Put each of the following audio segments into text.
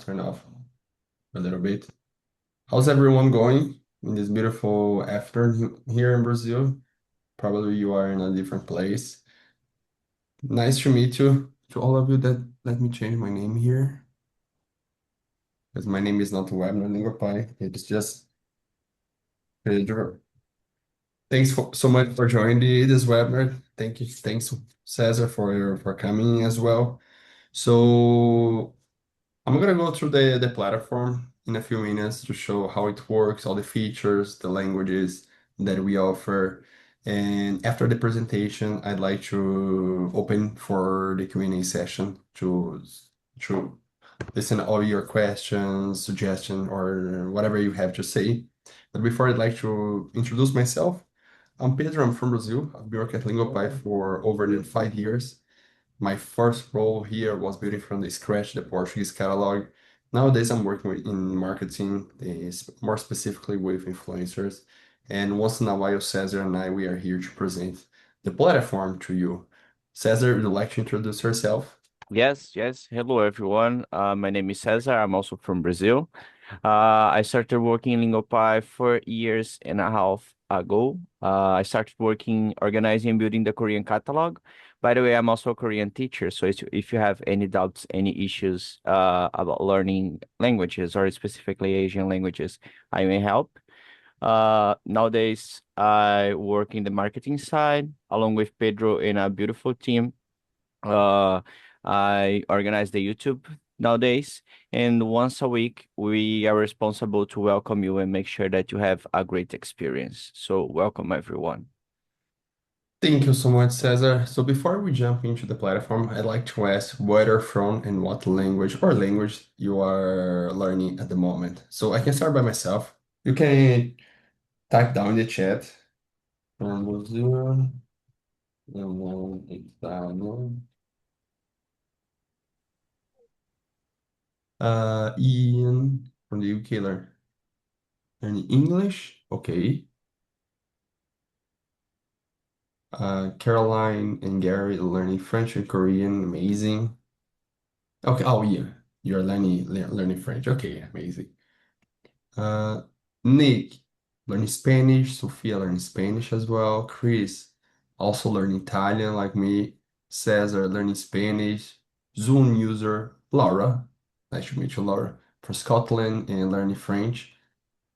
Turn off a little bit. How's everyone going in this beautiful afternoon here in Brazil? Probably you are in a different place. Nice to meet you. To all of you that let me change my name here, because my name is not Webner Lingopie. It's just Pedro. Thanks so much for joining this webinar. Thank you. Thanks, Cesar, for coming as well. So I'm gonna go through the platform in a few minutes to show how it works, all the features, the languages that we offer. And after the presentation, I'd like to open for the Q&A session to listen all your questions, suggestions, or whatever you have to say. But before, I'd like to introduce myself. I'm Pedro, I'm from Brazil. I've been working at Lingopie for over than 5 years. My first role here was building from the scratch the Portuguese catalog. Nowadays, I'm working in marketing, more specifically with influencers. And once in a while, Cesar and I, we are here to present the platform to you. Cesar, would you like to introduce yourself? Yes, yes. Hello, everyone. My name is Cesar. I'm also from Brazil. I started working in Lingopie 4 years and a half ago. I started working, organizing and building the Korean catalog. By the way, I'm also a Korean teacher. So if you have any doubts, any issues about learning languages or specifically Asian languages, I may help. Nowadays, I work in the marketing side along with Pedro in a beautiful team. Uh, I organize the YouTube nowadays, and once a week we are responsible to welcome you and make sure that you have a great experience. So welcome everyone. Thank you so much, Cesar. So before we jump into the platform, I'd like to ask where you're from and what language you are learning at the moment. So I can start by myself. You can type down in the chat. From Brazil, italiano. Ian from the UK learning English. Okay. Caroline and Gary learning French and Korean. Amazing. Okay. Oh, yeah. You're learning French. Okay, amazing. Uh, Nick learning Spanish. Sophia learning Spanish as well. Chris also learning Italian like me. Cesar learning Spanish. Zoom user Laura. Nice to meet you, Laura. From Scotland and learning French.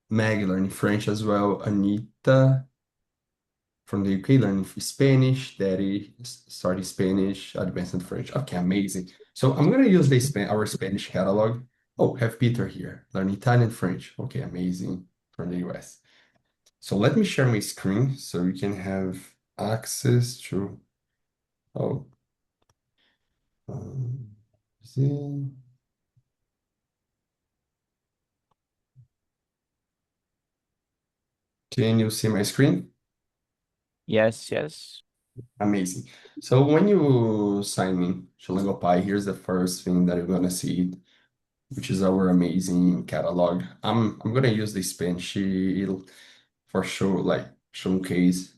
Maggie learning French as well. Anita from the UK learning Spanish. Daddy starting Spanish, advanced French. Okay, amazing. So I'm gonna use our Spanish catalog. Oh, have Peter here learning Italian, French. Okay, amazing from the US. So let me share my screen so you can have access to. Oh, um, see. Can you see my screen? Yes, yes. Amazing. So when you sign in to Lingopie, here's the first thing that you're gonna see, which is our amazing catalog. I'm gonna use the spreadsheet for sure, like showcase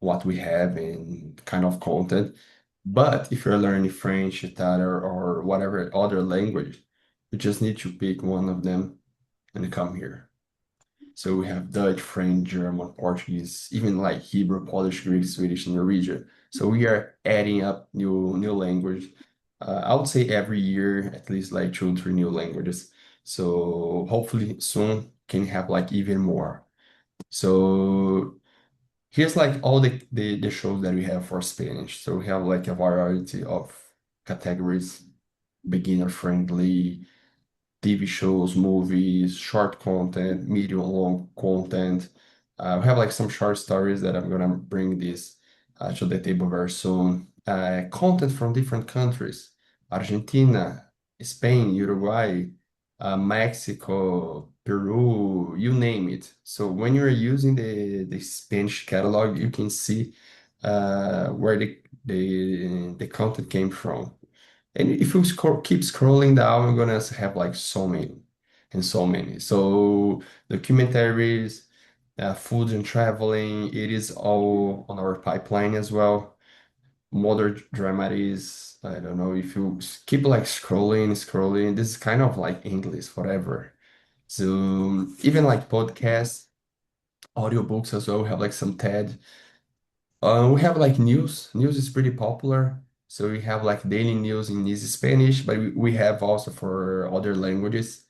what we have and kind of content. But if you're learning French, Italian, or whatever other language, you just need to pick one of them and come here. So we have Dutch, French, German, Portuguese, even like Hebrew, Polish, Greek, Swedish, and Norwegian. So we are adding up new language. I would say every year at least like 2 or 3 new languages. So hopefully soon can have like even more. So here's like all the shows that we have for Spanish. So we have like a variety of categories, beginner friendly, TV shows, movies, short content, medium, long content. We have like some short stories that I'm gonna bring this to the table very soon. Content from different countries, Argentina, Spain, Uruguay, Mexico, Peru, you name it. So when you're using the Spanish catalog, you can see where the content came from. And if you keep scrolling down, you're gonna have like so many and so many. So documentaries, food and traveling, it is all on our pipeline as well. modern dramatics. I don't know if you keep like scrolling. This is kind of like English forever. So even like podcasts, audiobooks as well. We have like some TED. We have like news. News is pretty popular. So we have like daily news in easy Spanish, but we have also for other languages.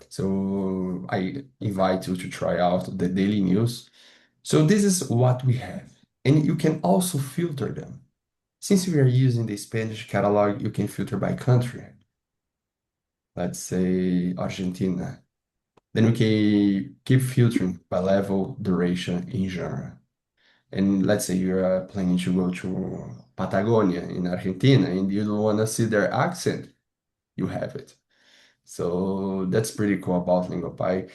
So I invite you to try out the daily news. So this is what we have. And you can also filter them. Since we are using the Spanish catalog, you can filter by country. Let's say Argentina. Then we can keep filtering by level, duration, in genre. And let's say you're planning to go to Patagonia in Argentina and you don't want to see their accent, you have it. So that's pretty cool about Lingopie.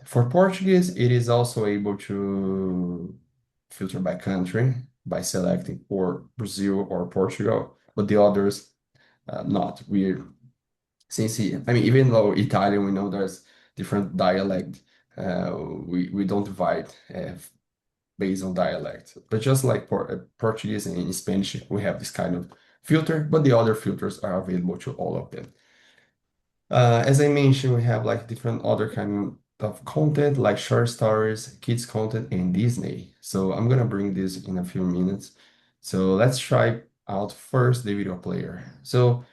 For Portuguese, it is also able to filter by country by selecting or Brazil or Portugal, but the others not. I mean, even though Italian, we know there's different dialect, we don't divide based on dialect. But just like Portuguese and Spanish, we have this kind of filter, but the other filters are available to all of them. As I mentioned, we have like different other kind of content, like short stories, kids content, and Disney. So I'm gonna bring this in a few minutes. So let's try out first the video player. So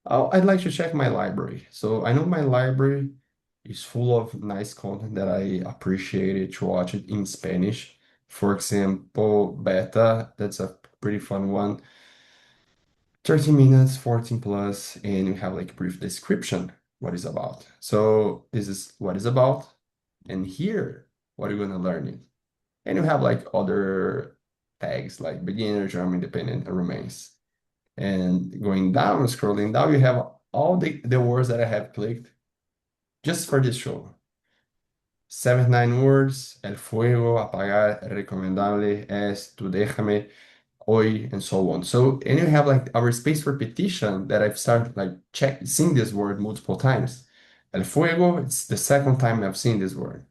I'd like to check my library. So I know my library is full of nice content that I appreciated to watch it in Spanish. For example, Beta, that's a pretty fun one. 30 minutes, 14 plus, and you have like a brief description what it's about. So this is what it's about, and here, what are you gonna learn it? And you have like other tags like beginner, German, independent, and romance. And going down, scrolling down, you have all the words that I have clicked just for this show. 79 words, el fuego, apagar, recomendable, es, tú déjame, hoy, and so on. So, and you have like our spaced repetition that I've started like seeing this word multiple times. El fuego, it's the second time I've seen this word.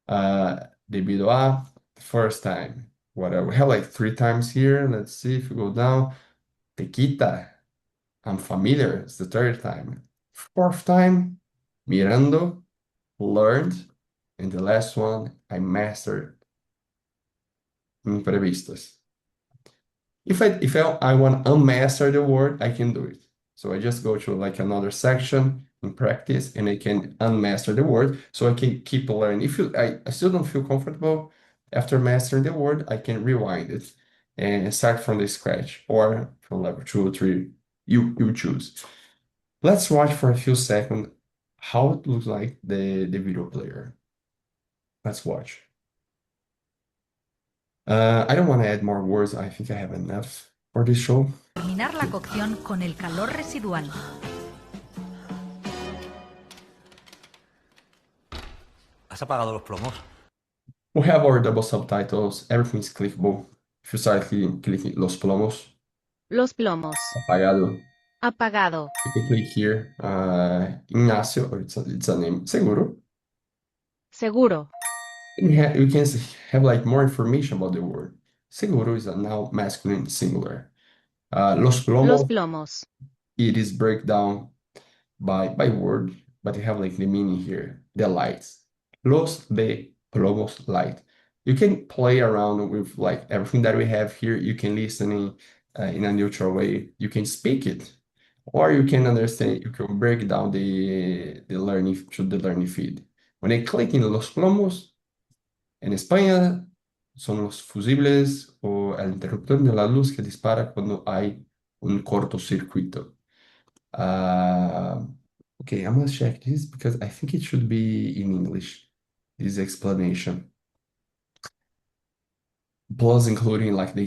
Debido a, first time. Whatever. We have like three times here. Let's see if we go down. Tequita. I'm familiar. It's the third time. Fourth time, mirando, learned. And the last one, I mastered imprevistas. If I want to unmaster the word, I can do it. So I just go to like another section in practice and I can unmaster the word so I can keep learning. I still don't feel comfortable after mastering the word, I can rewind it and start from the scratch or from level two or three. You choose. Let's watch for a few seconds how it looks like the video player. Let's watch. I don't want to add more words. I think I have enough for this show. Terminar la cocción con el calor residual. ¿Has apagado los plomos? We have our double subtitles. Everything is clickable. If you start clicking Los Plomos, Los plomos. apagado, Apagado. you can click here. Ignacio, or it's a name. Seguro. Seguro. And you can have like more information about the word. Seguro is a now masculine singular. Los Los Plomos, plomos. it is breakdown by word, but you have like the meaning here, the lights. Los de plomos light. You can play around with like everything that we have here. You can listen in a neutral way. You can speak it, or you can understand. You can break down the learning to the learning feed. When I click in los plomos, en España son los fusibles o el interruptor de la luz que dispara cuando hay un cortocircuito. Uh, okay, I'm gonna check this because I think it should be in English, this explanation. Plus including like the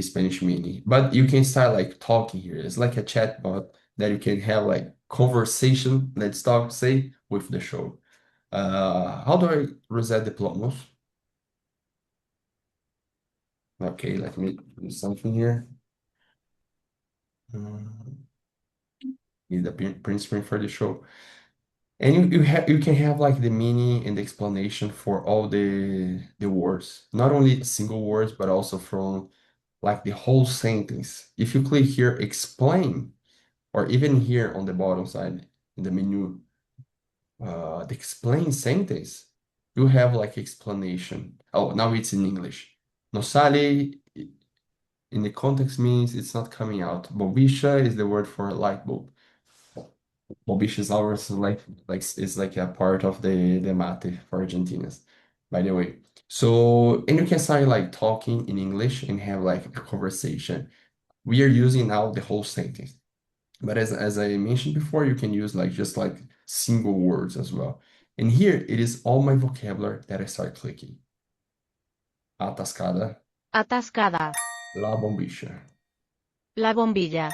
Spanish meaning. But you can start like talking here. It's like a chat bot that you can have like conversation, let's talk, say, with the show. How do I reset the plomos? Okay, let me do something here. Um, Need the print screen for the show. And you can have like the meaning and the explanation for all the words, not only single words, but also from like the whole sentence. If you click here, explain, or even here on the bottom side in the menu, the explain sentence, you have like explanation. Oh, now it's in English. No sale in the context means it's not coming out. Bobicha is the word for light bulb. Bobicha is always like is like a part of the mate for Argentinians, by the way. So, and you can start like talking in English and have like a conversation. We are using now the whole sentence. But as I mentioned before, you can use like just like single words as well. And here it is all my vocabulary that I start clicking. Atascada, Atascada. la bombilla, La bombilla.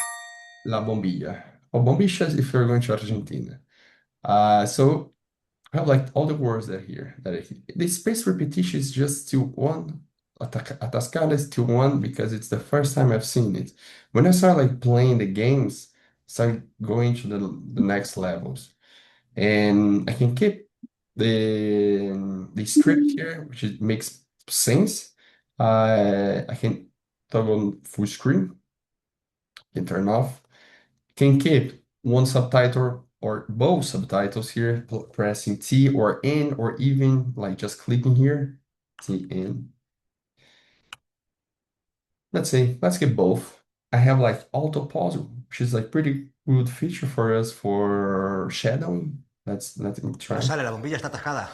la bombilla. Or bombillas if you're going to Argentina. So I have like all the words that here. The space repetition is just still one. Atascada is still one because it's the first time I've seen it. When I start like playing the games, start going to the next levels. And I can keep the script here, which makes sense. I can toggle on full screen, can turn off, can keep one subtitle or both subtitles here, pressing T or N, or even like just clicking here, T N. Let's say, let's get both. I have like auto pause, which is like pretty good feature for us for shadowing. Let me No try. sale, la bombilla está atascada.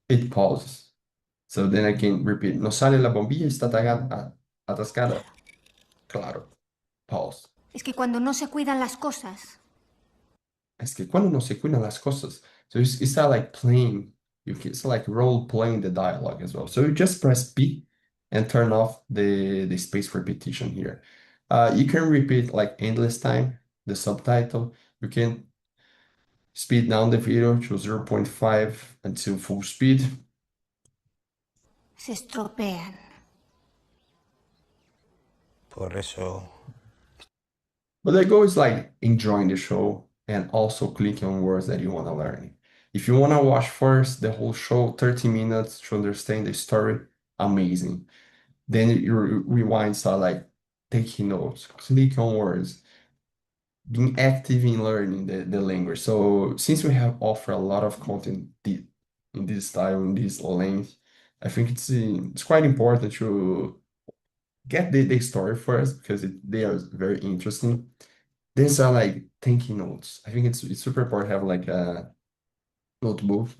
It pauses. So then I can repeat. No sale la bombilla, está atascada. Claro. Pause. Es que cuando no se cuidan las cosas, Es que cuando no se cuidan las cosas. So it's not like playing. It's like role playing the dialogue as well. So you just press P and turn off the space repetition here. You can repeat like endless time, the subtitle. You can speed down the video to 0.5 until full speed. se estropean. Por eso. But the goal is like enjoying the show and also clicking on words that you want to learn. If you want to watch first the whole show, 30 minutes to understand the story, amazing. Then you rewind, start like taking notes, click on words, being active in learning the language. So since we have offered a lot of content in this style, in this length, I think it's quite important to get the story first because they are very interesting. Then start like taking notes. I think it's super important to have like a notebook,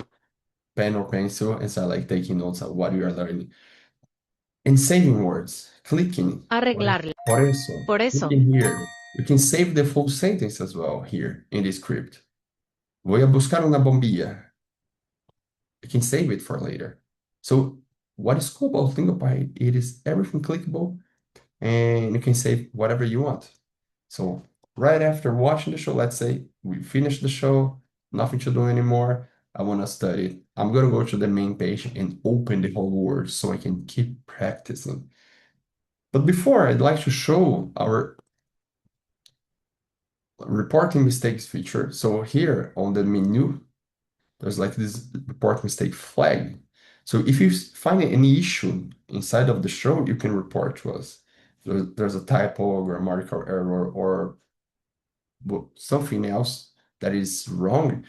pen or pencil, and start like taking notes of what you are learning. And saving words, clicking. Arreglarla. Por eso, Por eso. clicking here. You can save the full sentence as well here in the script. Voy a buscar una bombilla. You can save it for later. So what is cool about Lingopie, it is everything clickable and you can save whatever you want. So right after watching the show, let's say we finish the show, nothing to do anymore. I want to study it. I'm going to go to the main page and open the whole word so I can keep practicing. But before, I'd like to show our reporting mistakes feature. So here on the menu, there's like this report mistake flag. So if you find any issue inside of the show, you can report to us. There's a typo, grammatical error, or something else that is wrong,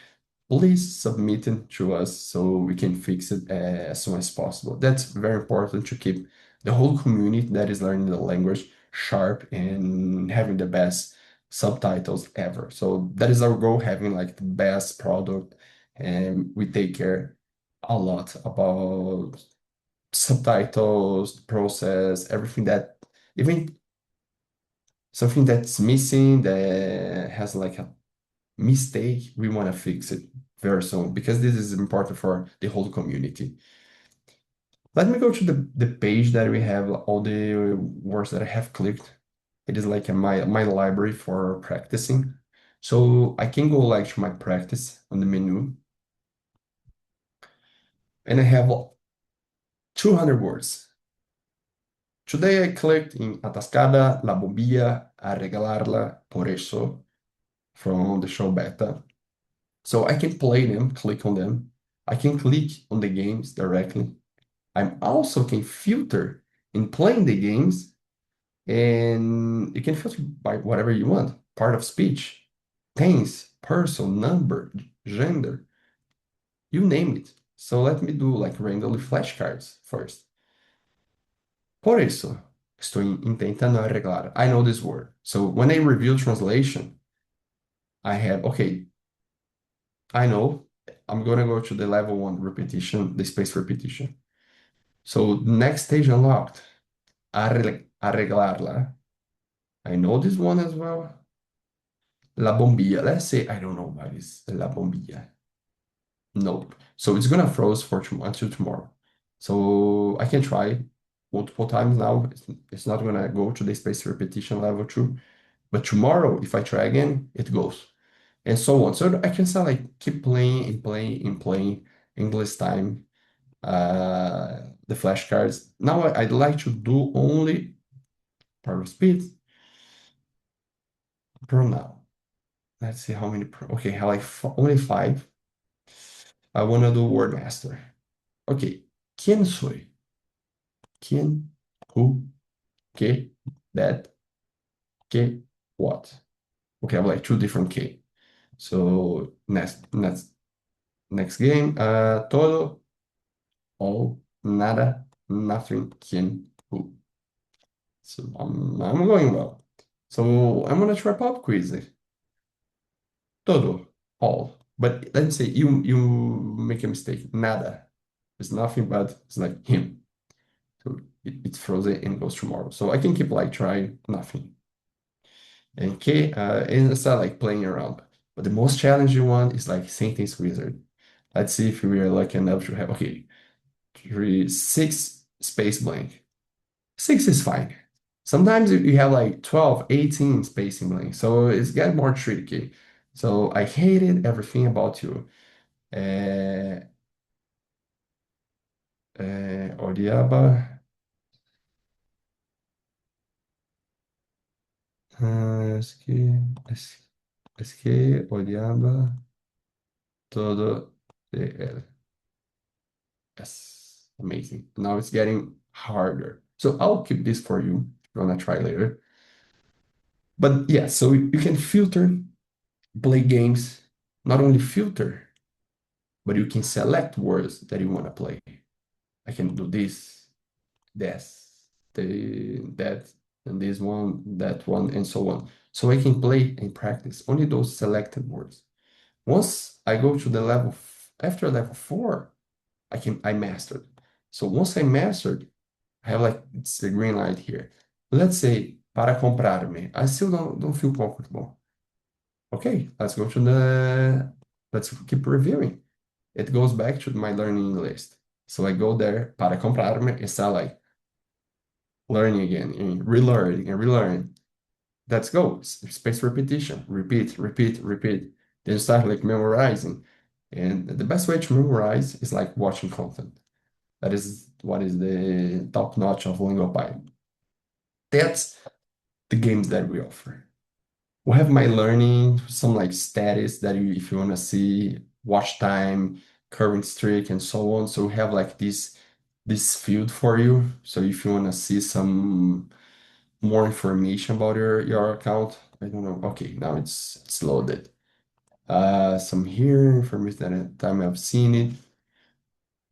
please submit it to us so we can fix it as soon as possible. That's very important to keep the whole community that is learning the language sharp and having the best subtitles ever. So that is our goal, having like the best product, and we take care a lot about subtitles, process, everything that even something that's missing that has like a mistake, we want to fix it very soon because this is important for the whole community. Let me go to the page that we have all the words that I have clicked. It is like my library for practicing. So I can go like to my practice on the menu and I have 200 words. Today I clicked in atascada, la bombilla, arreglarla, por eso, from the show beta. So I can play them, click on them. I can click on the games directly. I also can filter in playing the games, and you can filter by whatever you want. Part of speech, tense, person, number, gender, you name it. So let me do like randomly flashcards first. Por eso, estoy intentando arreglar. I know this word. So when I review translation, I have, okay, I know I'm gonna go to the level one repetition, the space repetition. So next stage unlocked, arreglarla. I know this one as well. La bombilla. Let's say I don't know what is la bombilla. Nope. So it's gonna froze for until tomorrow. So I can try multiple times now. It's not gonna go to the space repetition level two. But tomorrow, if I try again, it goes. And so on. So I can start like keep playing and playing and playing English time, the flashcards. Now I'd like to do only power speed pronoun. Let's see how many. Okay, I like only five. I wanna do word master. Okay, ¿quién soy? ¿Quién? Who? ¿Qué? That? ¿Qué? What? Okay, I have like two different K. So next game. Todo, all, nada, nothing, quién, who. So I'm going well. So I'm gonna try pop quiz. Todo, all. But let's say you make a mistake. Nada. It's nothing but it's like him. So it's frozen and goes tomorrow. So I can keep like trying nothing. And K, and start like playing around. But the most challenging one is like sentence wizard. Let's see if we are lucky enough to have, okay, six space blank. Six is fine. Sometimes you have like 12, 18 spacing blank. So it's get more tricky. So I hated everything about you. Uh, odiaba. Es que odiaba todo de él. Yes, amazing. Now it's getting harder. So I'll keep this for you if you want to try later. But yeah, so you can filter, play games, not only filter, but you can select words that you want to play. I can do this, that, and this one, that one, and so on. So I can play and practice only those selected words. Once I go to the level, after level 4, I mastered. So once I mastered, I have like it's the green light here. Let's say para comprarme. I still don't feel comfortable. Okay, let's keep reviewing. It goes back to my learning list. So I go there para comprarme and start like learning again and relearning and relearning. Let's go. Space repetition. Repeat, repeat, repeat. Then start like memorizing. And the best way to memorize is like watching content. That is what is the top notch of Lingopie. That's the games that we offer. We have my learning, some like status that if you want to see watch time, current streak, and so on. So we have like this field for you. So if you want to see some more information about your account, I don't know. Okay, now it's loaded. Some here information that time I've seen it,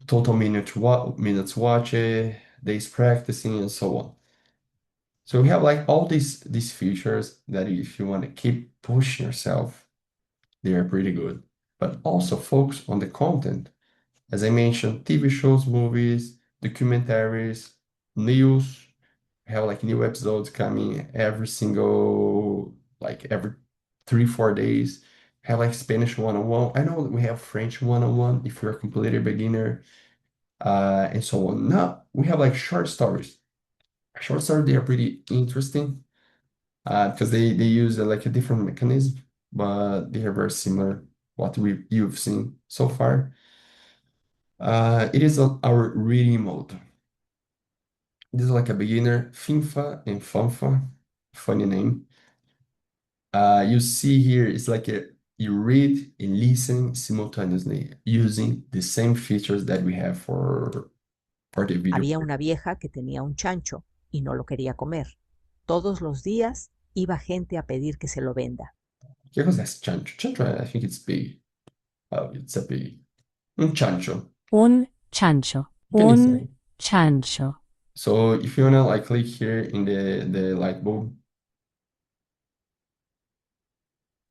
total minutes watched, days practicing, and so on. So we have like all these features that if you want to keep pushing yourself, they are pretty good. But also focus on the content. As I mentioned, TV shows, movies, documentaries, news. We have like new episodes coming every 3, 4 days. We have like Spanish 101. I know that we have French 101 if you're a completely beginner, and so on. Now we have like short stories. Short stories, they are pretty interesting because they use like a different mechanism, but they are very similar what you've seen so far. It is our reading mode. This is like a beginner, Finfa and Fanfa, funny name. You see here, it's like you read and listen simultaneously using the same features that we have for for the video. Había una vieja que tenía un chancho y no lo quería comer. Todos los días iba gente a pedir que se lo venda. Que cos'è chancho? Chancho, I think it's pig. Oh, it's a pig. Un chancho. Un chancho. What can you say? Un chancho. So if you wanna like click here in the light bulb,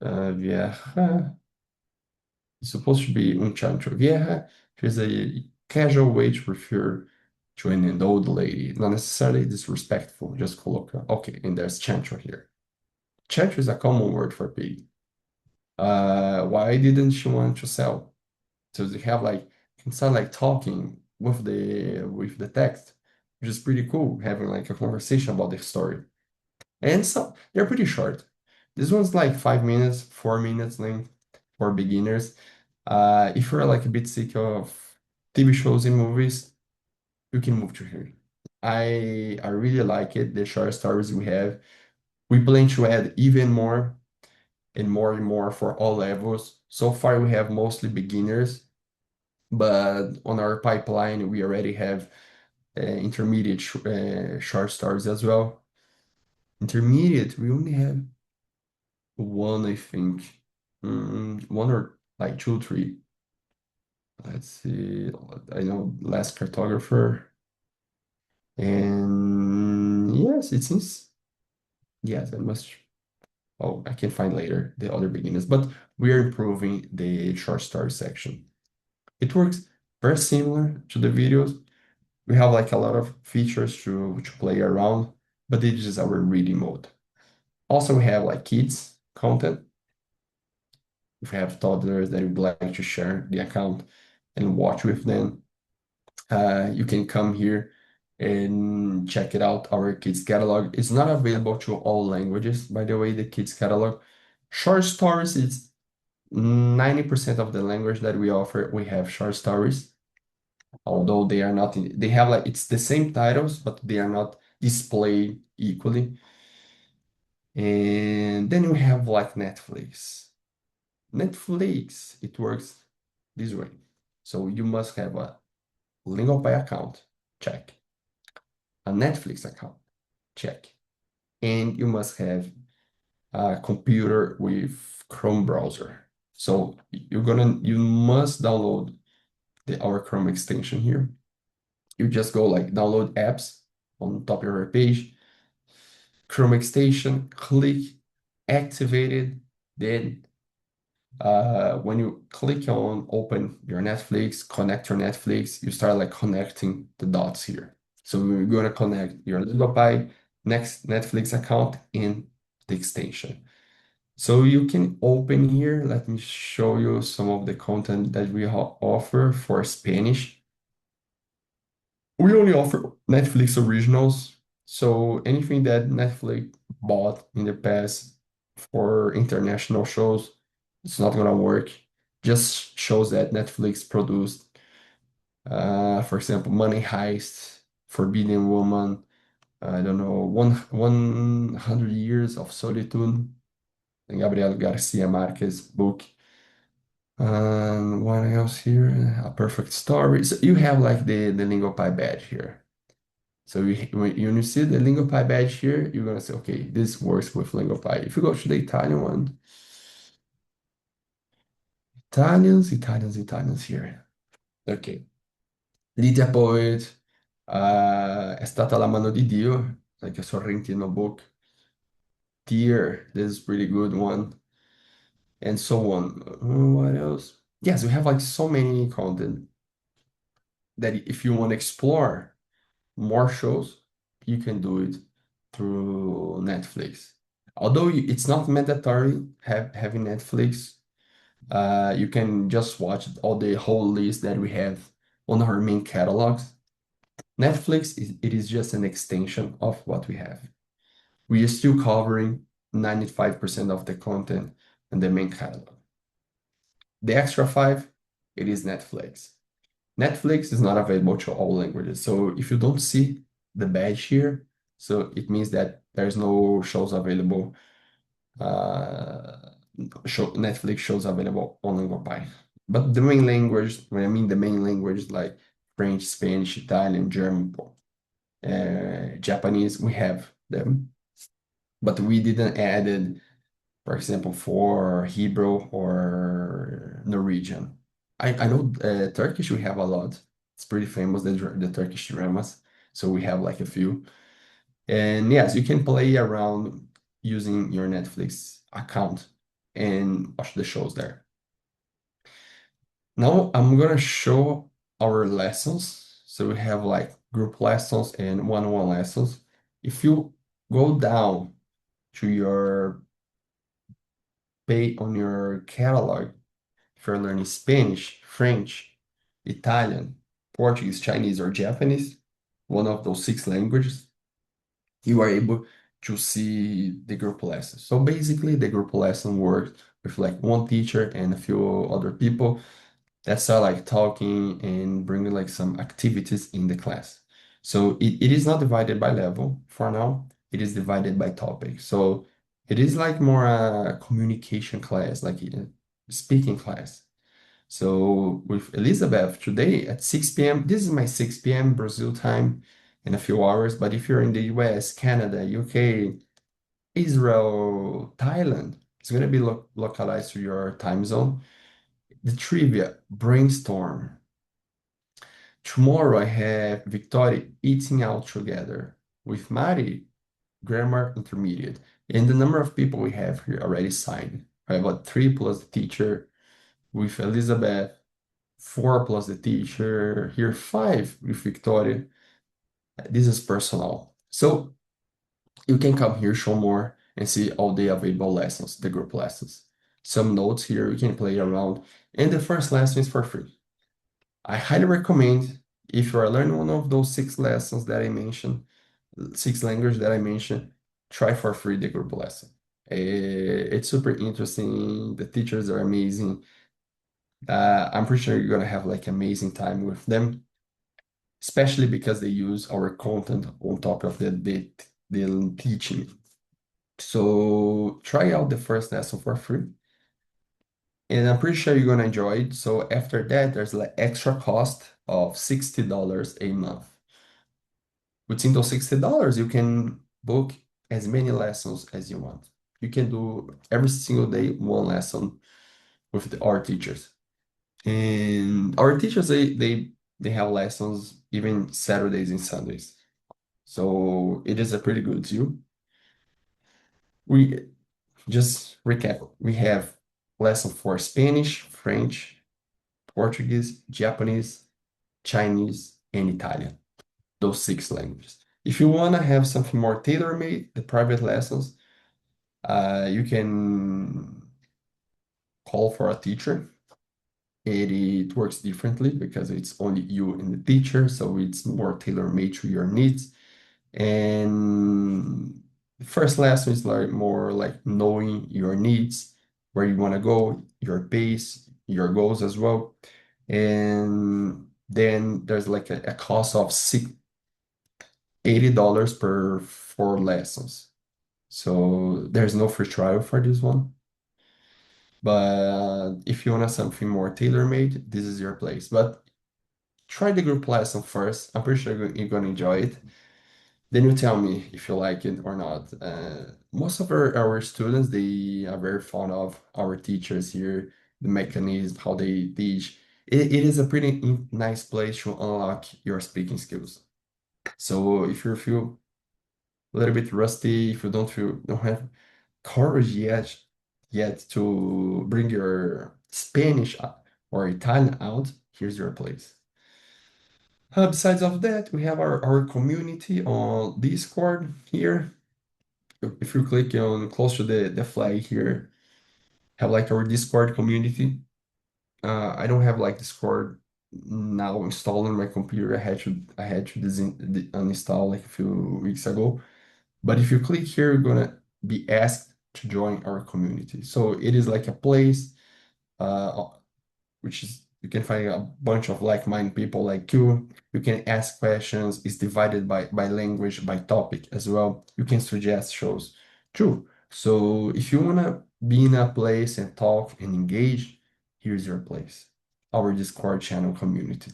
vieja. It's supposed to be un chancho. Vieja is a casual way to refer to an old lady, not necessarily disrespectful. Just coloca. Okay, and there's chancho here. Chancho is a common word for pig. Why didn't she want to sell? So they have like can start like talking with the text, which is pretty cool, having like a conversation about the story. And so they're pretty short. This one's like 5 minutes, 4 minutes length for beginners. If you're like a bit sick of TV shows and movies, you can move to here. I really like it, the short stories we have. We plan to add even more and more for all levels. So far, we have mostly beginners, but on our pipeline, we already have intermediate short stories as well. Intermediate, we only have one, I think. One or like two, three. Let's see. I know Last Cartographer. And yes, it seems. Yes, I must. Oh, I can find later the other beginners, but we are improving the short story section. It works very similar to the videos. We have like a lot of features to play around, but this is our reading mode. Also, we have like kids content. If you have toddlers that would like to share the account and watch with them, you can come here and check it out. Our kids catalog is not available to all languages, by the way, the kids catalog. Short stories is 90% of the language that we offer, we have short stories. Although they are not they have like it's the same titles, but they are not displayed equally. And then we have like Netflix. Netflix, it works this way. So you must have a Lingopie account, check. A Netflix account, check. And you must have a computer with Chrome browser. So you must download our Chrome extension here. You just go like download apps on top of your page, Chrome extension, click, activate it. Then when you click on open your Netflix, connect your Netflix, you start like connecting the dots here. So we're gonna connect your Lingopie next Netflix account in the extension. So you can open here. Let me show you some of the content that we offer for Spanish. We only offer Netflix originals. So anything that Netflix bought in the past for international shows, it's not gonna work. Just shows that Netflix produced, for example, Money Heist, Forbidden Woman, I don't know, 100 Years of Solitude, and Gabriel Garcia Marquez book. And what else here? A Perfect Story. So you have like the Lingopie badge here. So when you see the Lingopie badge here, you're gonna say, okay, this works with Lingopie. If you go to the Italian one, Italians here. Okay. Lydia Poet, È stata la mano di Dio, like a Sorrentino book. Dear, this is pretty good one. And so on. What else? Yes, we have like so many content that if you want to explore more shows, you can do it through Netflix. Although it's not mandatory having Netflix, you can just watch all the whole list that we have on our main catalogs. Netflix it is just an extension of what we have. We are still covering 95% of the content in the main catalog. The extra 5, it is Netflix. Netflix is not available to all languages. So if you don't see the badge here, so it means that there's no shows available, Netflix shows available on Lingopie. But the main language, when I mean the main language, like French, Spanish, Italian, German, Japanese, we have them, but we didn't add it, for example, for Hebrew or Norwegian. I know Turkish we have a lot. It's pretty famous, the Turkish dramas. So we have like a few. And yes, you can play around using your Netflix account and watch the shows there. Now I'm gonna show our lessons. So we have like group lessons and one-on-one lessons. If you go down to your pay on your catalog, if you're learning Spanish, French, Italian, Portuguese, Chinese, or Japanese, one of those six languages, you are able to see the group lesson. So basically, the group lesson works with like one teacher and a few other people that start like talking and bringing like some activities in the class. So it is not divided by level for now. It is divided by topic. So it is like more a communication class, like a speaking class. So with Elizabeth today at 6 p.m., this is my 6 p.m. Brazil time in a few hours. But if you're in the US, Canada, UK, Israel, Thailand, it's going to be localized to your time zone. The trivia brainstorm. Tomorrow I have Victoria eating out together with Mari, grammar intermediate. And the number of people we have here already signed. I have about three plus the teacher with Elizabeth, four plus the teacher, here five with Victoria. This is personal. So you can come here, show more, and see all the available lessons, the group lessons. Some notes here, you can play around. And the first lesson is for free. I highly recommend if you are learning one of those six lessons that I mentioned, six languages that I mentioned, try for free the group lesson. It's super interesting. The teachers are amazing. I'm pretty sure you're gonna have like amazing time with them, especially because they use our content on top of the teaching. So try out the first lesson for free. And I'm pretty sure you're gonna enjoy it. So after that, there's like extra cost of $60 a month. Within those $60, you can book as many lessons as you want. You can do every single day one lesson with our teachers. And our teachers, they have lessons even Saturdays and Sundays. So it is a pretty good deal. We just recap. We have lesson for Spanish, French, Portuguese, Japanese, Chinese, and Italian. Those six languages. If you want to have something more tailor-made, the private lessons, you can call for a teacher. It works differently because it's only you and the teacher, so it's more tailor-made to your needs. And the first lesson is like more like knowing your needs, where you want to go, your pace, your goals as well. And then there's like a cost of $80 per 4 lessons. So there's no free trial for this one. But if you want something more tailor-made, this is your place. But try the group lesson first. I'm pretty sure you're gonna enjoy it. Then you tell me if you like it or not. Most of our students, they are very fond of our teachers here, the mechanism, how they teach. It is a pretty nice place to unlock your speaking skills. So if you feel a little bit rusty, if you don't have courage yet to bring your Spanish or Italian out, here's your place. Besides of that, we have our community on Discord here. If you click on close to the flag here, have like our Discord community. I don't have like Discord now installed on my computer. I had to uninstall like a few weeks ago. But if you click here, you're gonna be asked to join our community. So it is like a place uh, which is you can find a bunch of like-minded people like you. You can ask questions. It's divided by language, by topic as well. You can suggest shows too. So if you wanna be in a place and talk and engage, here's your place, our Discord channel community.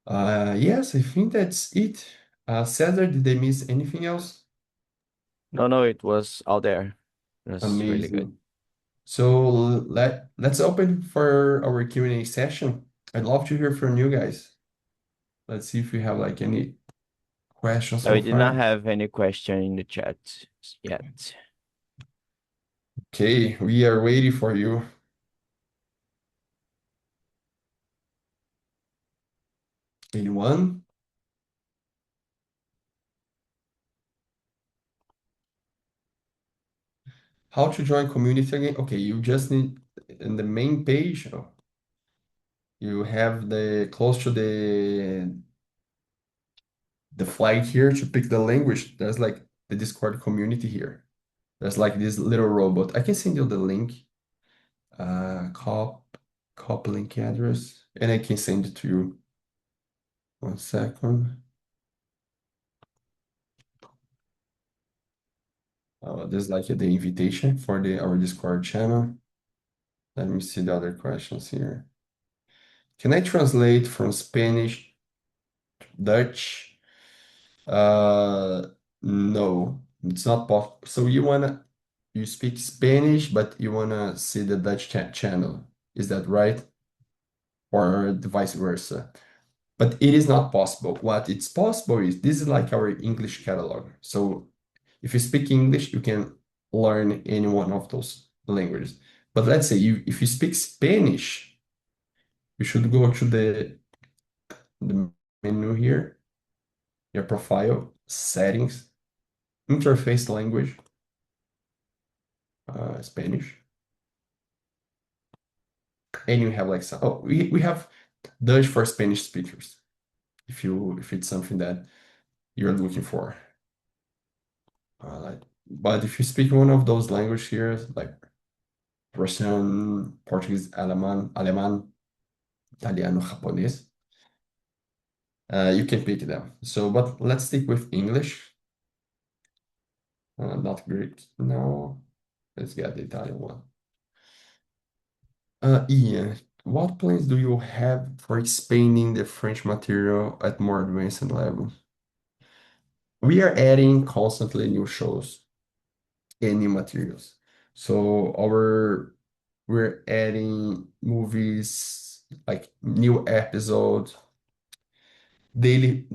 Yes, I think that's it. Cesar, did they miss anything else? No, no, it was all there. It was really good. Amazing. So let's open for our Q&A session. I'd love to hear from you guys. Let's see if we have like any questions So so we did not far. have any question in the chat yet. Okay, we are waiting for you. Anyone? How to join community again? Okay, you just need in the main page, you have the close to the flag here to pick the language. There's like the Discord community here. There's like this little robot. I can send you the link, uh, cop, cop link address, and I can send it to you. 1 second. This is like the invitation for our Discord channel. Let me see the other questions here. Can I translate from Spanish to Dutch? Uh, no, it's not possible. So you speak Spanish, but you wanna see the Dutch channel. Is that right? Or the vice versa? But it is not possible. What it's possible is this is like our English catalog. So if you speak English, you can learn any one of those languages. But let's say if you speak Spanish, you should go to the menu here, your profile, settings, interface language, Spanish, and you have like some, oh, we have Dutch for Spanish speakers if it's something that you're looking for. But if you speak one of those languages here, like Russian, Portuguese, Alemán, Italiano, Japonese, you can pick them. So, but let's stick with English, not Greek. No, let's get the Italian one. Ian, what plans do you have for expanding the French material at more advanced level? We are adding constantly new shows and new materials. So we're adding movies, like new episodes, daily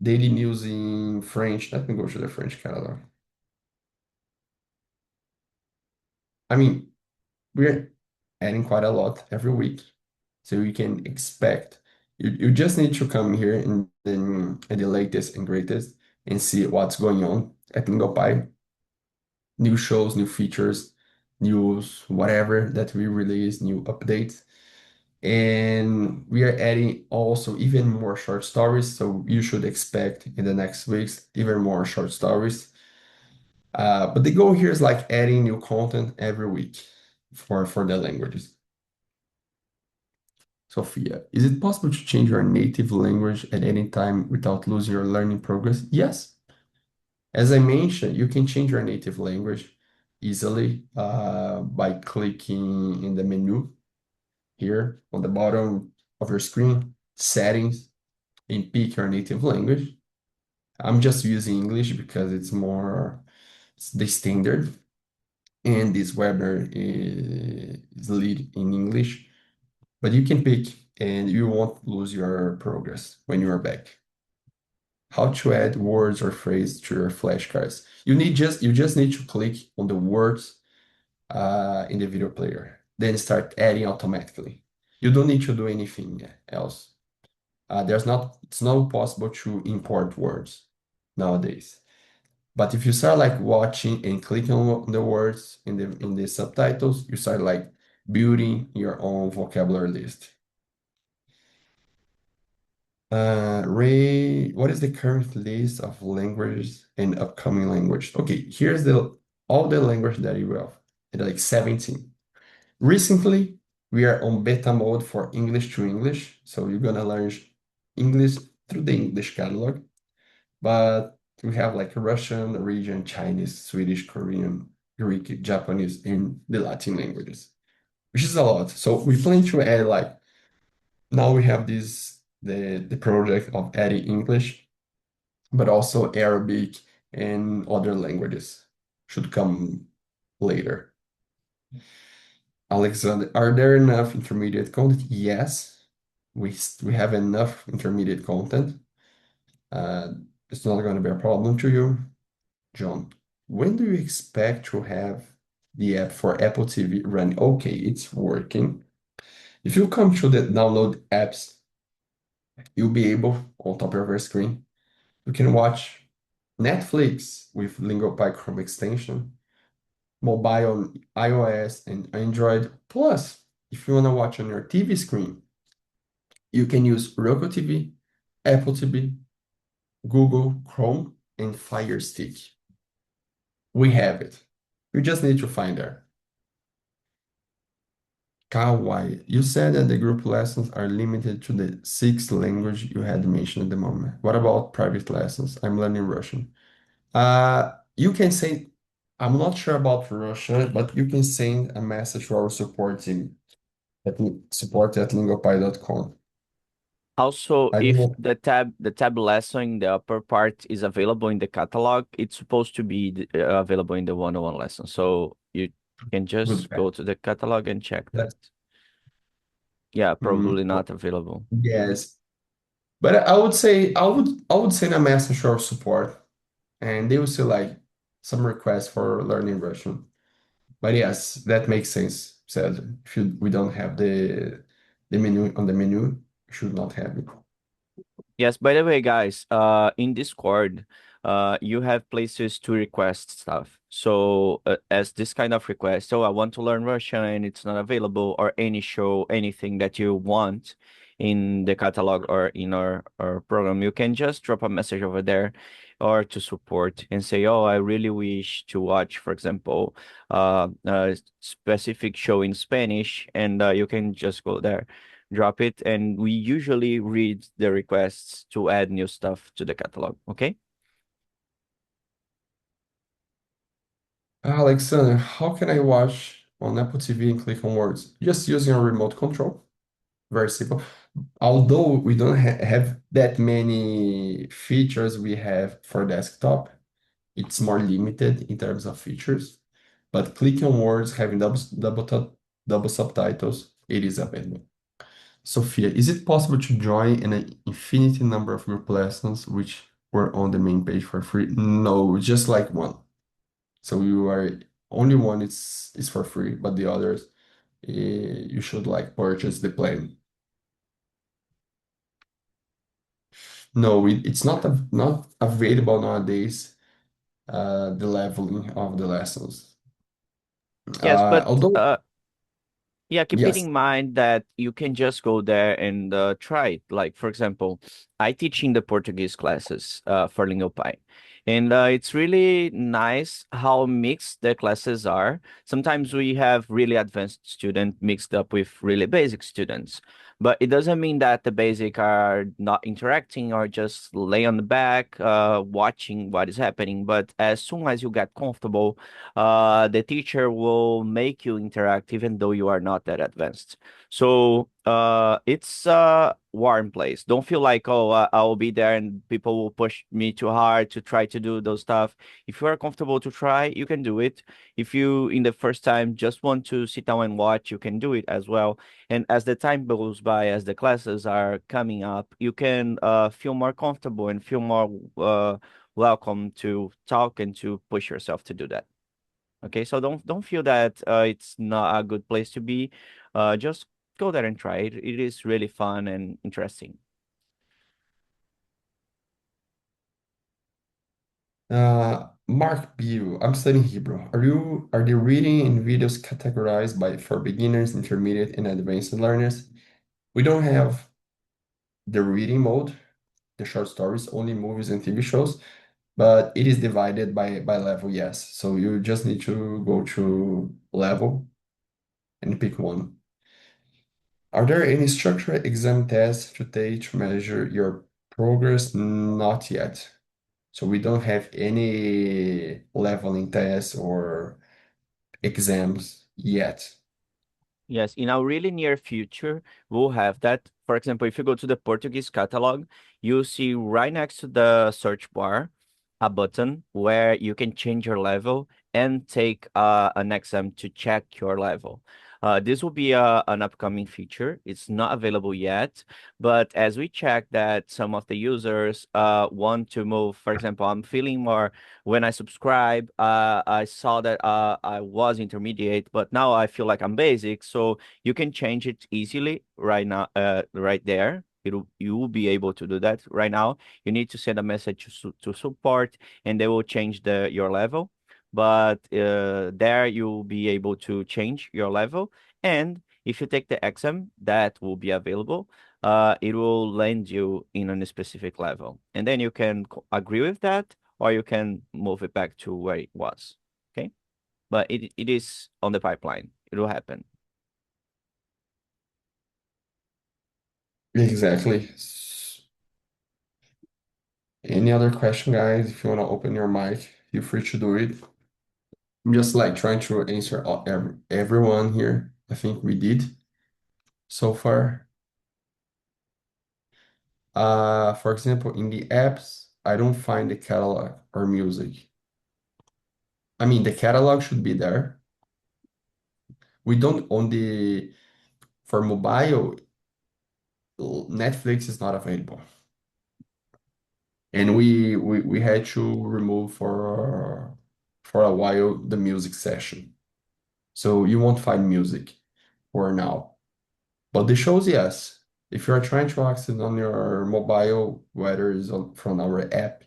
daily news in French. Let me go to the French calendar. I mean, we're adding quite a lot every week. So you can expect you just need to come here in the latest and greatest and see what's going on at Lingopie. New shows, new features, news, whatever that we release, new updates. And we are adding also even more short stories. So you should expect in the next weeks even more short stories. But the goal here is like adding new content every week for the languages. Sophia, is it possible to change your native language at any time without losing your learning progress? Yes. As I mentioned, you can change your native language easily by clicking in the menu here on the bottom of your screen, settings, and pick your native language. I'm just using English because it's the standard, and this webinar is lead in English. But you can pick and you won't lose your progress when you are back. How to add words or phrase to your flashcards. You just need to click on the words in the video player, then start adding automatically. You don't need to do anything else. It's not possible to import words nowadays. But if you start like watching and clicking on the words in the subtitles, you start like building your own vocabulary list. Ray, what is the current list of languages and upcoming language? Okay, here's all the language that you have. It's like 17. Recently, we are on beta mode for English to English. So you're gonna learn English through the English catalog. But we have like Russian, Norwegian, Chinese, Swedish, Korean, Greek, Japanese, and the Latin languages, which is a lot. So we plan to add like now we have this the project of adding English, but also Arabic and other languages should come later. Alexander, are there enough intermediate content? Yes, we have enough intermediate content. Uh, it's not going to be a problem to you. John, when do you expect to have the app for Apple TV running? Okay, it's working. If you come to the download apps, you'll be able, on top of your screen, you can watch Netflix with Lingopie Chrome extension, mobile on iOS and Android. Plus, if you want to watch on your TV screen, you can use Roku TV, Apple TV, Google Chrome, and Fire Stick. We have it. You just need to find there. Kawaii, you said that the group lessons are limited to the 6 language you had mentioned at the moment. What about private lessons? I'm learning Russian. You can say, I'm not sure about Russia, but you can send a message to our support team at support@lingopie.com. Also, I don't if know the tab lesson in the upper part is available in the catalog, it's supposed to be available in the one-on-one lesson. So you can just good. go to the catalog and check that. That's Yeah, mm, probably not available. yes. But I would send a message to our support and they will see like some requests for learning Russian. But yes, that makes sense. Said we don't have the menu on the menu, we should not have it. Yes, by the way, guys, in Discord, you have places to request stuff. So, as this kind of request, so I want to learn Russian and it's not available, or any show, anything that you want in the catalog or in our program, you can just drop a message over there or to support and say, oh, I really wish to watch, for example, a specific show in Spanish, and you can just go there, drop it, and we usually read the requests to add new stuff to the catalog. Okay? Alexander, how can I watch on Apple TV and click on words? Just using a remote control. Very simple. Although we don't have that many features we have for desktop, it's more limited in terms of features. But clicking on words, having double subtitles, it is available. Sophia, is it possible to join an infinity number of group lessons which were on the main page for free? No, just like one. So you are only one is for free, but the others you should like purchase the plan. No, it's not available nowadays. The leveling of the lessons. Yes, but Although yeah, keep it yes, in mind that you can just go there and try it. Like, for example, I teach in the Portuguese classes for Lingopie. And it's really nice how mixed the classes are. Sometimes we have really advanced students mixed up with really basic students. But it doesn't mean that the basic are not interacting or just lay on the back, watching what is happening. But as soon as you get comfortable, the teacher will make you interact even though you are not that advanced. So it's a warm place. Don't feel like, oh, I will be there and people will push me too hard to try to do those stuff. If you are comfortable to try, you can do it. If you, in the first time, just want to sit down and watch, you can do it as well. And as the time goes by, as the classes are coming up, you can feel more comfortable and feel more welcome to talk and to push yourself to do that. Okay, so don't feel that it's not a good place to be. Just go there and try it. It is really fun and interesting. Mark Bew, I'm studying Hebrew. Are the reading and videos categorized by for beginners, intermediate, and advanced learners? We don't have the reading mode, the short stories, only movies and TV shows, but it is divided by level, yes. So you just need to go to level and pick one. Are there any structured exam tests to take to measure your progress? Not yet. So we don't have any leveling tests or exams yet. Yes, in a really near future, we'll have that. For example, if you go to the Portuguese catalog, you'll see right next to the search bar a button where you can change your level and take an exam to check your level. This will be an upcoming feature. It's not available yet, but as we check that some of the users want to move, for example, I'm feeling more when I subscribe, I saw that I was intermediate, but now I feel like I'm basic. So you can change it easily right now, right there. You will be able to do that right now. You need to send a message to support, and they will change your level. But there you'll be able to change your level, and if you take the exam, that will be available. It will land you in a specific level, and then you can agree with that or you can move it back to where it was. Okay. But it is on the pipeline. It will happen. Exactly. Any other question, guys? If you want to open your mic, feel free to do it. I'm just like trying to answer everyone here. I think we did so far. For example, in the apps, I don't find the catalog or music. I mean, the catalog should be there. We don't on the for mobile, Netflix is not available. And we had to remove for a while the music session. So you won't find music for now. But the shows, yes. If you are trying to access on your mobile, whether it's from our app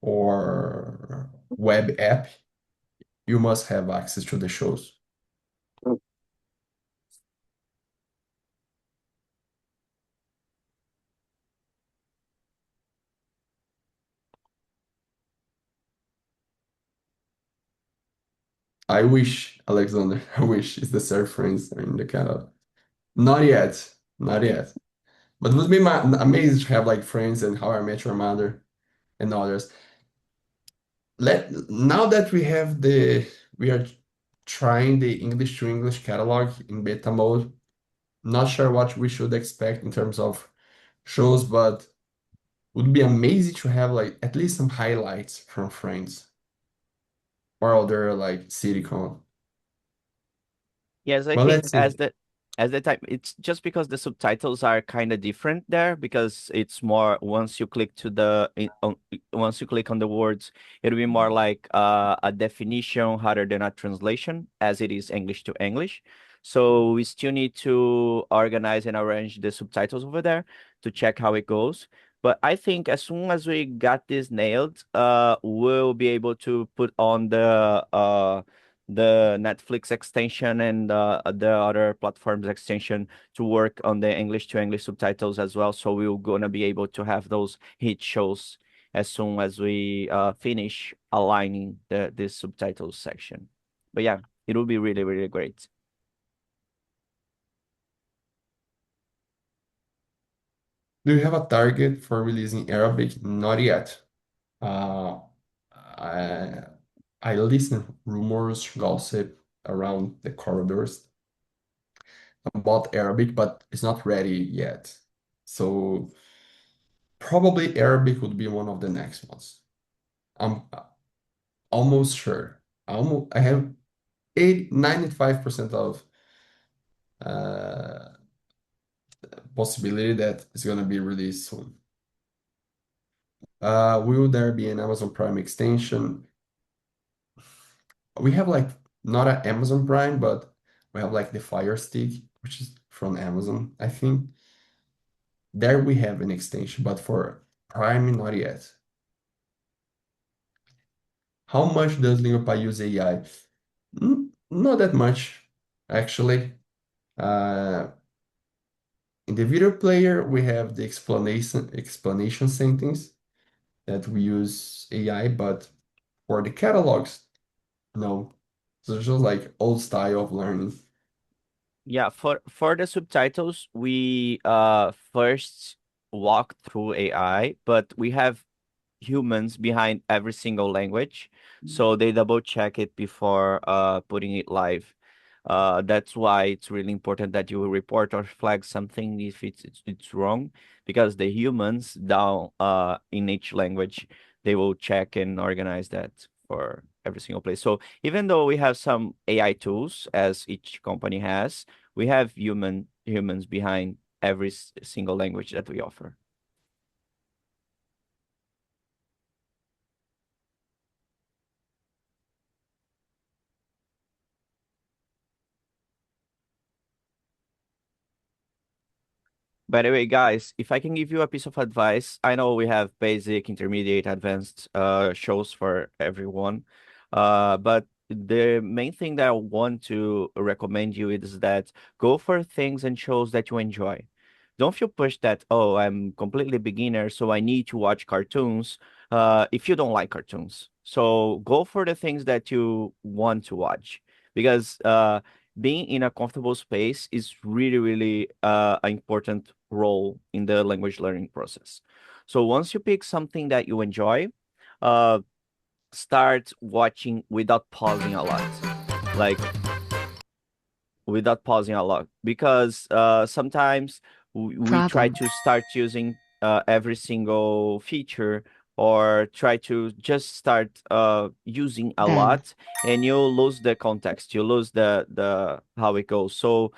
or web app, you must have access to the shows. I wish, Alexander, I wish it's the Surf Friends in the catalog. Not yet, not yet. But it would be amazing to have like Friends and How I Met Your Mother and others. Now that we are trying the English to English catalog in beta mode. Not sure what we should expect in terms of shows, but would be amazing to have like at least some highlights from Friends or other like sitcom. Yes, I But think let's see. as the type, it's just because the subtitles are kind of different there because it's more once you click to once you click on the words, it'll be more like a definition rather than a translation as it is English to English. So we still need to organize and arrange the subtitles over there to check how it goes. But I think as soon as we got this nailed, we'll be able to put on the Netflix extension and the other platforms extension to work on the English to English subtitles as well. So we're gonna be able to have those hit shows as soon as we finish aligning this subtitles section. But yeah, it will be really, really great. Do you have a target for releasing Arabic? Not yet. Uh, I I listen rumors, gossip around the corridors about Arabic, but it's not ready yet. So probably Arabic would be one of the next ones. I'm almost sure. I have 95% of uh, possibility that it's gonna be released soon. Will there be an Amazon Prime extension? We have like not an Amazon Prime, but we have like the Fire Stick, which is from Amazon, I think. There we have an extension, but for Prime, not yet. How much does Lingopie use AI? Not that much, actually. Uh, in the video player, we have the explanation sentence that we use AI, but for the catalogs, no. So it's just like old style of learning. Yeah, for the subtitles, we first walk through AI, but we have humans behind every single language, so they double check it before putting it live. That's why it's really important that you report or flag something if it's wrong, because the humans down in each language, they will check and organize that for every single place. So even though we have some AI tools, as each company has, we have humans behind every single language that we offer. By the way, guys, if I can give you a piece of advice, I know we have basic, intermediate, advanced shows for everyone. But the main thing that I want to recommend you is that go for things and shows that you enjoy. Don't feel pushed that, oh, I'm completely beginner, so I need to watch cartoons, if you don't like cartoons. So go for the things that you want to watch. Because being in a comfortable space is really, really an important role in the language learning process. So once you pick something that you enjoy, uh, start watching without pausing a lot. Like without pausing a lot, because sometimes we try Problem. to start using every single feature, or try to just start using a Then. lot, and you lose the context, you lose the how it goes. So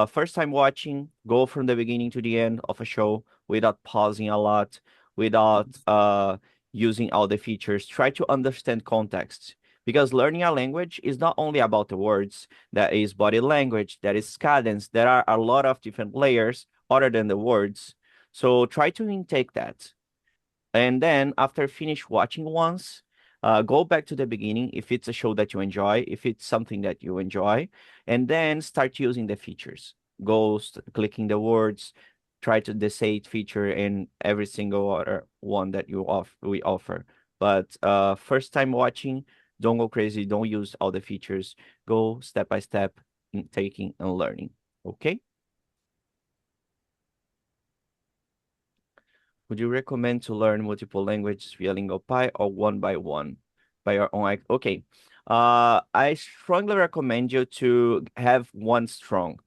first time watching, go from the beginning to the end of a show without pausing a lot, without using all the features. Try to understand context, because learning a language is not only about the words. That is body language, that is cadence. There are a lot of different layers other than the words. So try to intake that. And then after finish watching once, go back to the beginning if it's a show that you enjoy, if it's something that you enjoy, and then start using the features. Go clicking the words, try to the say it feature in every single other one that we offer. But first time watching, don't go crazy, don't use all the features. Go step by step in taking and learning. Okay? Would you recommend to learn multiple languages via Lingopie or one by one by your own? Okay. I strongly recommend you to have one strong.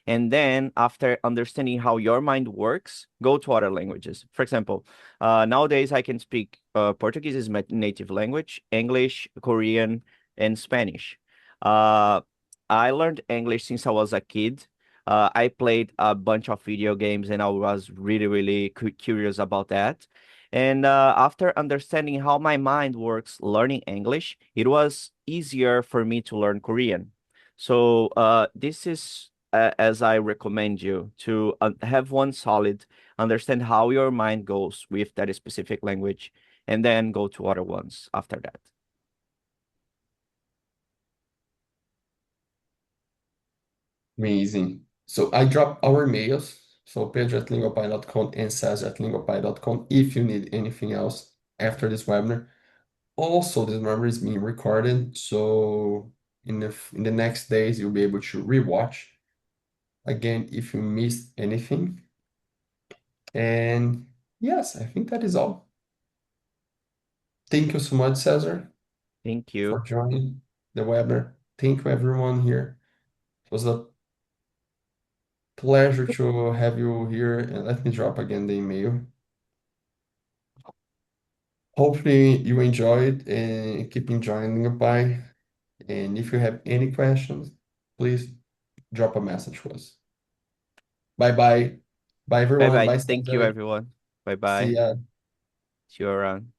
And then after understanding how your mind works, go to other languages. For example, nowadays I can speak Portuguese is my native language, English, Korean, and Spanish. Uh, I learned English since I was a kid. I played a bunch of video games and I was really, really curious about that. And after understanding how my mind works learning English, it was easier for me to learn Korean. So this is as I recommend you to have one solid, understand how your mind goes with that specific language, and then go to other ones after that. Amazing. So I drop our mails. So pedro@lingopie.com and cesar@lingopie.com if you need anything else after this webinar. Also, this webinar is being recorded, so in the next days you'll be able to rewatch again if you missed anything. And yes, I think that is all. Thank you so much, Cesar, Thank for you. joining the webinar. Thank you, everyone here. It was a pleasure to have you here. And let me drop again the email. Hopefully you enjoyed and keep enjoying Lingopie. And if you have any questions, please drop a message to us. Bye bye. Bye Bye everyone. bye. Bye Thank you, Cesar. everyone. Bye See bye. ya. See you around.